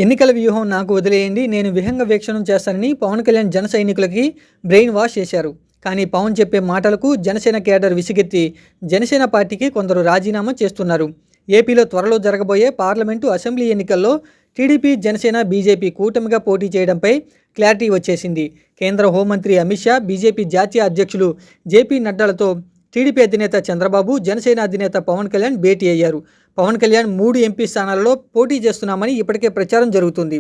ఎన్నికల వ్యూహం నాకు వదిలేయండి, నేను విహంగ వీక్షణం చేస్తానని పవన్ కళ్యాణ్ జన సైనికులకి బ్రెయిన్ వాష్ చేశారు. కానీ పవన్ చెప్పే మాటలకు జనసేన కేడర్ విసిగెత్తి జనసేన పార్టీకి కొందరు రాజీనామా చేస్తున్నారు. ఏపీలో త్వరలో జరగబోయే పార్లమెంటు, అసెంబ్లీ ఎన్నికల్లో టీడీపీ, జనసేన, బీజేపీ కూటమిగా పోటీ చేయడంపై క్లారిటీ వచ్చేసింది. కేంద్ర హోంమంత్రి అమిత్ షా, బీజేపీ జాతీయ అధ్యక్షులు జేపీ నడ్డాలతో టీడీపీ అధినేత చంద్రబాబు, జనసేన అధినేత పవన్ కళ్యాణ్ భేటీ అయ్యారు. పవన్ కళ్యాణ్ 3 ఎంపీ స్థానాలలో పోటీ చేస్తున్నామని ఇప్పటికే ప్రచారం జరుగుతుంది.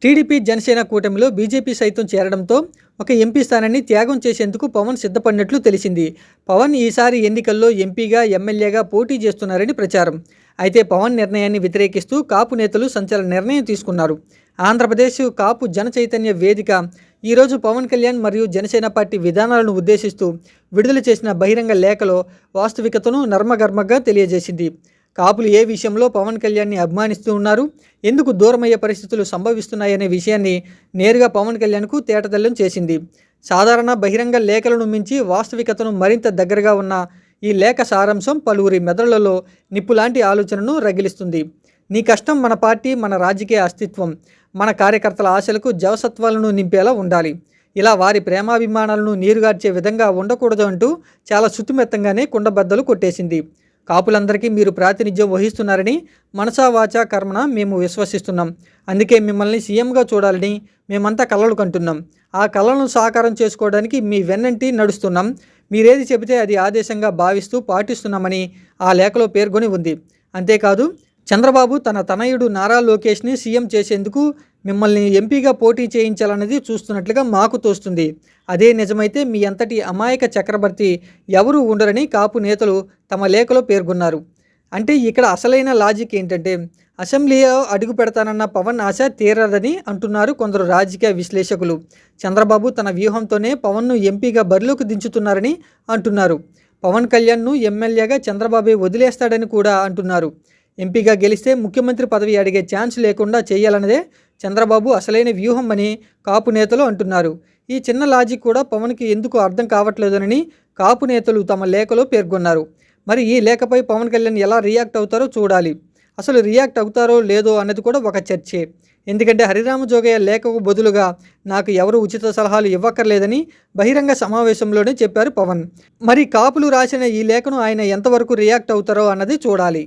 టీడీపీ, జనసేన కూటమిలో బీజేపీ సైతం చేరడంతో ఒక ఎంపీ స్థానాన్ని త్యాగం చేసేందుకు పవన్ సిద్ధపడినట్లు తెలిసింది. పవన్ ఈసారి ఎన్నికల్లో ఎంపీగా, ఎమ్మెల్యేగా పోటీ చేస్తున్నారని ప్రచారం. అయితే పవన్ నిర్ణయాన్ని వ్యతిరేకిస్తూ కాపు నేతలు సంచలన నిర్ణయం తీసుకున్నారు. ఆంధ్రప్రదేశ్ కాపు జన చైతన్య వేదిక ఈరోజు పవన్ కళ్యాణ్ మరియు జనసేన పార్టీ విధానాలను ఉద్దేశిస్తూ విడుదల చేసిన బహిరంగ లేఖలో వాస్తవికతను నర్మగర్మగా తెలియజేసింది. కాపులు ఏ విషయంలో పవన్ కళ్యాణ్ని అభిమానిస్తూ ఉన్నారు, ఎందుకు దూరమయ్యే పరిస్థితులు సంభవిస్తున్నాయనే విషయాన్ని నేరుగా పవన్ కళ్యాణ్కు తేటతెల్లం చేసింది. సాధారణ బహిరంగ లేఖలను మించి వాస్తవికతను మరింత దగ్గరగా ఉన్న ఈ లేఖ సారాంశం పలువురి మెదళ్లలో నిప్పులాంటి ఆలోచనను రగిలిస్తుంది. నీ కష్టం మన పార్టీ, మన రాజకీయ అస్తిత్వం, మన కార్యకర్తల ఆశలకు జవసత్వాలను నింపేలా ఉండాలి. ఇలా వారి ప్రేమాభిమానాలను నీరుగార్చే విధంగా ఉండకూడదు అంటూ చాలా శుతిమెత్తంగానే కుండబద్దలు కొట్టేసింది. కాపులందరికీ మీరు ప్రాతినిధ్యం వహిస్తున్నారని మనసా వాచా కర్మణ మేము విశ్వసిస్తున్నాం. అందుకే మిమ్మల్ని సీఎంగా చూడాలని మేమంతా కలలు కంటున్నాం. ఆ కళలను సాకారం చేసుకోవడానికి మీ వెన్నంటి నడుస్తున్నాం. మీరేది చెబితే అది ఆదేశంగా భావిస్తూ పాటిస్తున్నామని ఆ లేఖలో పేర్కొని ఉంది. అంతేకాదు, చంద్రబాబు తన తనయుడు నారా లోకేష్ని సీఎం చేసేందుకు మిమ్మల్ని ఎంపీగా పోటీ చేయించాలన్నది చూస్తున్నట్లుగా మాకు తోస్తుంది. అదే నిజమైతే మీ అంతటి అమాయక చక్రవర్తి ఎవరూ ఉండరని కాపు నేతలు తమ లేఖలో పేర్కొన్నారు. అంటే ఇక్కడ అసలైన లాజిక్ ఏంటంటే, అసెంబ్లీలో అడుగు పెడతానన్న పవన్ ఆశ తీరదని అంటున్నారు కొందరు రాజకీయ విశ్లేషకులు. చంద్రబాబు తన వ్యూహంతోనే పవన్ను ఎంపీగా బరిలోకి దించుతున్నారని అంటున్నారు. పవన్ కళ్యాణ్ను ఎమ్మెల్యేగా చంద్రబాబే వదిలేస్తాడని కూడా అంటున్నారు. ఎంపీగా గెలిస్తే ముఖ్యమంత్రి పదవి అడిగే ఛాన్స్ లేకుండా చేయాలన్నదే చంద్రబాబు అసలైన వ్యూహం అని కాపు నేతలు అంటున్నారు. ఈ చిన్న లాజిక్ కూడా పవన్కి ఎందుకు అర్థం కావట్లేదనని కాపు నేతలు తమ లేఖలో పేర్కొన్నారు. మరి ఈ లేఖపై పవన్ కళ్యాణ్ ఎలా రియాక్ట్ అవుతారో చూడాలి. అసలు రియాక్ట్ అవుతారో లేదో అన్నది కూడా ఒక చర్చే. ఎందుకంటే హరిరామ జోగయ్య లేఖకు బదులుగా నాకు ఎవరు ఉచిత సలహాలు ఇవ్వక్కర్లేదని బహిరంగ సమావేశంలోనే చెప్పారు పవన్. మరి కాపులు రాసిన ఈ లేఖను ఆయన ఎంతవరకు రియాక్ట్ అవుతారో అన్నది చూడాలి.